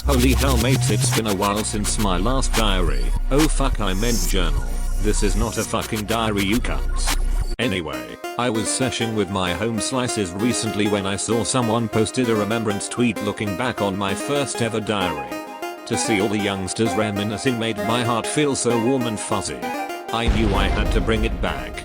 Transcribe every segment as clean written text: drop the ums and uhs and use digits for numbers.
Holy hell mates, it's been a while since my last diary. Oh fuck, I meant journal. This is not a fucking diary, you cunts. Anyway, I was seshing with my home slices recently when I saw someone posted a remembrance tweet looking back on my first ever diary. To see all the youngsters reminiscing made my heart feel so warm and fuzzy. I knew I had to bring it back.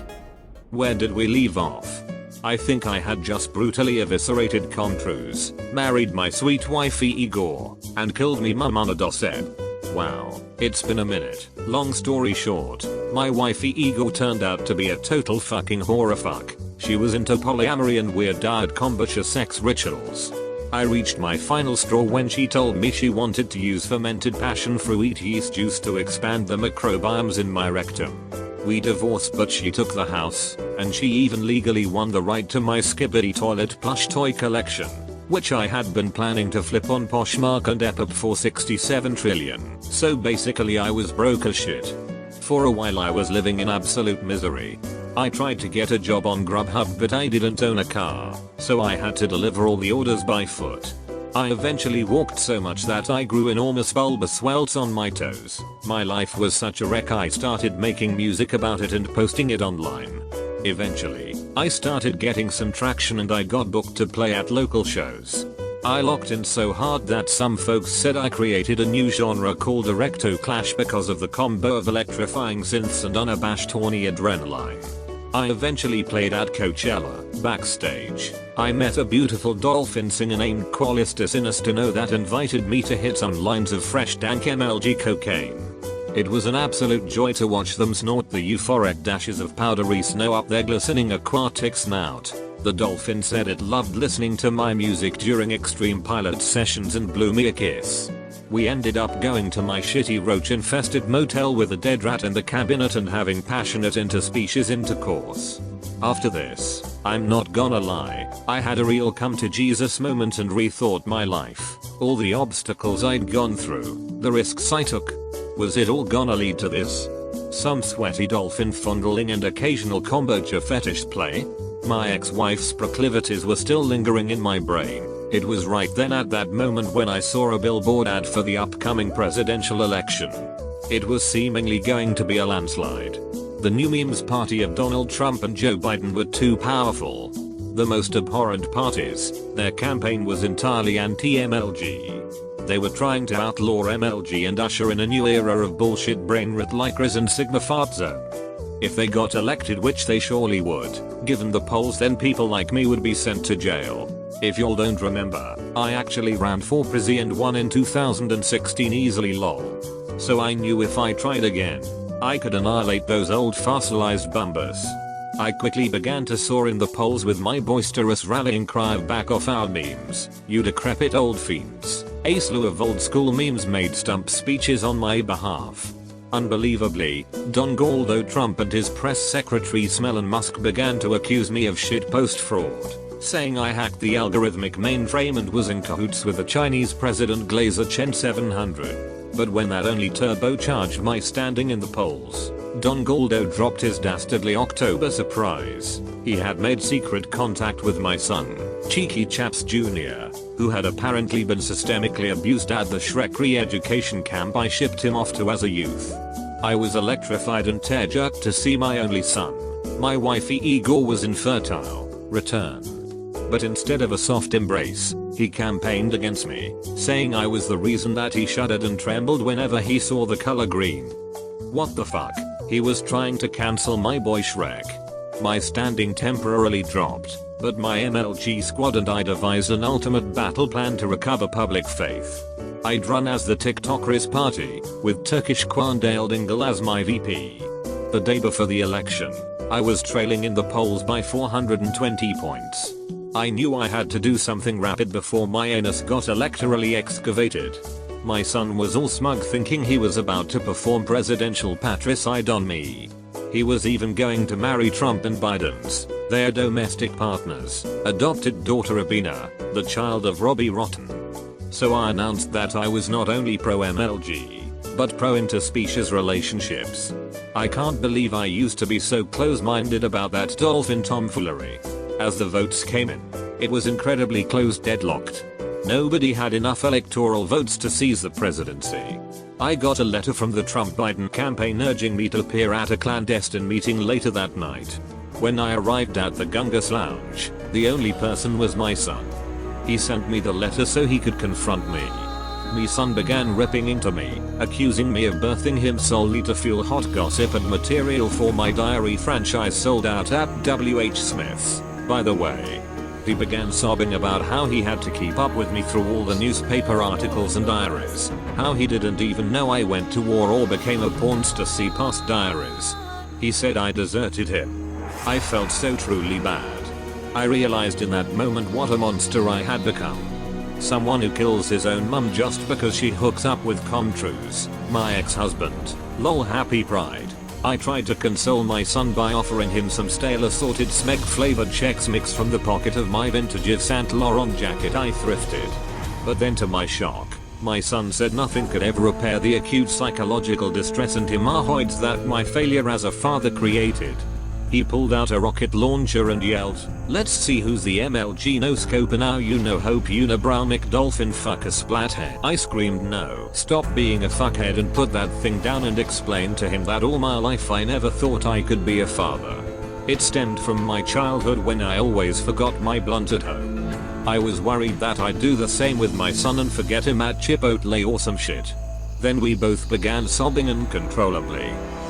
Where did we leave off? I think I had just brutally eviscerated Confrontation, married my sweet wifey Igor, and killed me mum on a dossed. Wow, it's been a minute. Long story short, my wifey Igor turned out to be a total fucking whorefuck. She was into polyamory and weird diet kombucha sex rituals. I reached my final straw when she told me she wanted to use fermented passion fruit yeast juice to expand the microbiomes in my rectum. We divorced, but she took the house, and she even legally won the right to my Skibbity toilet plush toy collection, which I had been planning to flip on Poshmark and Depop for 67 trillion. So basically I was broke as shit. For a while I was living in absolute misery. I tried to get a job on Grubhub, but I didn't own a car, so I had to deliver all the orders by foot. I eventually walked so much that I grew enormous bulbous welts on my toes. My life was such a wreck I started making music about it and posting it online. Eventually, I started getting some traction and I got booked to play at local shows. I locked in so hard that some folks said I created a new genre called erecto clash because of the combo of electrifying synths and unabashed horny adrenaline. I eventually played at Coachella. Backstage, I met a beautiful dolphin singer named Qualistus Inestino that invited me to hit some lines of fresh dank MLG cocaine. It was an absolute joy to watch them snort the euphoric dashes of powdery snow up their glistening aquatic snout. The dolphin said it loved listening to my music during extreme pilot sessions and blew me a kiss. We ended up going to my shitty roach-infested motel with a dead rat in the cabinet and having passionate interspecies intercourse. After this, I'm not gonna lie, I had a real come to Jesus moment and rethought my life. All the obstacles I'd gone through, the risks I took. Was it all gonna lead to this? Some sweaty dolphin fondling and occasional kombucha fetish play? My ex-wife's proclivities were still lingering in my brain. It was right then at that moment when I saw a billboard ad for the upcoming presidential election. It was seemingly going to be a landslide. The new memes party of Donald Trump and Joe Biden were too powerful. The most abhorrent parties, their campaign was entirely anti-MLG. They were trying to outlaw MLG and usher in a new era of bullshit brain rot lycras and sigma fart zone. If they got elected, which they surely would, given the polls, then people like me would be sent to jail. If y'all don't remember, I actually ran for Prezi and won in 2016 easily lol. So I knew if I tried again, I could annihilate those old fossilized bumbers. I quickly began to soar in the polls with my boisterous rallying cry of back off our memes, you decrepit old fiends. A slew of old school memes made stump speeches on my behalf. Unbelievably, Donald Trump and his press secretary Elon Musk began to accuse me of shitpost fraud, saying I hacked the algorithmic mainframe and was in cahoots with the Chinese president Glazer Chen 700. But when that only turbocharged my standing in the polls, Don Goldo dropped his dastardly October surprise. He had made secret contact with my son, Cheeky Chaps Jr., who had apparently been systemically abused at the Shrek re-education camp I shipped him off to as a youth. I was electrified and tear-jerked to see my only son, my wifey Igor, was infertile, return. But instead of a soft embrace, he campaigned against me, saying I was the reason that he shuddered and trembled whenever he saw the color green. What the fuck? He was trying to cancel my boy Shrek. My standing temporarily dropped, but my MLG squad and I devised an ultimate battle plan to recover public faith. I'd run as the TikTokers party, with Turkish Quandale Dingle as my VP. The day before the election, I was trailing in the polls by 420 points. I knew I had to do something rapid before my anus got electorally excavated. My son was all smug, thinking he was about to perform presidential patricide on me. He was even going to marry Trump and Biden's, their domestic partners, adopted daughter Abina, the child of Robbie Rotten. So I announced that I was not only pro-MLG, but pro-interspecies relationships. I can't believe I used to be so close-minded about that dolphin tomfoolery. As the votes came in, it was incredibly close, deadlocked. Nobody had enough electoral votes to seize the presidency. I got a letter from the Trump-Biden campaign urging me to appear at a clandestine meeting later that night. When I arrived at the Gungus Lounge, the only person was my son. He sent me the letter so he could confront me. My son began ripping into me, accusing me of birthing him solely to fuel hot gossip and material for my diary franchise sold out at W.H. Smith's. By the way, he began sobbing about how he had to keep up with me through all the newspaper articles and diaries, how he didn't even know I went to war or became a porn star see past diaries. He said I deserted him. I felt so truly bad. I realized in that moment what a monster I had become. Someone who kills his own mum just because she hooks up with Comtrues, my ex-husband. Lol, happy pride. I tried to console my son by offering him some stale assorted smeg flavored Chex Mix from the pocket of my vintage Yves Saint Laurent jacket I thrifted. But then to my shock, my son said nothing could ever repair the acute psychological distress and hemorrhoids that my failure as a father created. He pulled out a rocket launcher and yelled, "Let's see who's the MLG noscoper now, you know, hope unibrow McDolphin fucker splathead." I screamed no, stop being a fuckhead and put that thing down and explained to him that all my life I never thought I could be a father. It stemmed from my childhood when I always forgot my blunt at home. I was worried that I'd do the same with my son and forget him at Chipotle or some shit. Then we both began sobbing uncontrollably.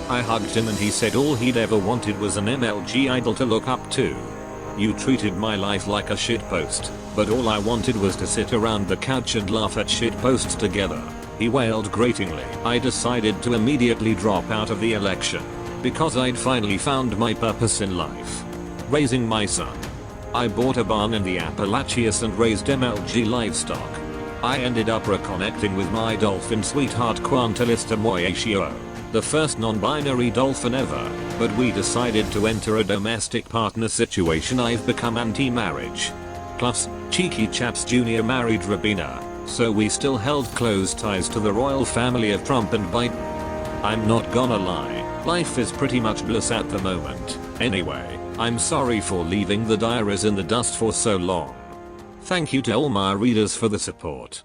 I hugged him and he said all he'd ever wanted was an MLG idol to look up to. "You treated my life like a shitpost, but all I wanted was to sit around the couch and laugh at shitposts together," he wailed gratingly. I decided to immediately drop out of the election, because I'd finally found my purpose in life. Raising my son. I bought a barn in the Appalachias and raised MLG livestock. I ended up reconnecting with my dolphin sweetheart Quantalista Moyashio, the first non-binary dolphin ever, but we decided to enter a domestic partner situation. I've become anti-marriage. Plus, Cheeky Chaps Jr. married Rabina, so we still held close ties to the royal family of Trump and Biden. I'm not gonna lie, life is pretty much bliss at the moment. Anyway, I'm sorry for leaving the diaries in the dust for so long. Thank you to all my readers for the support.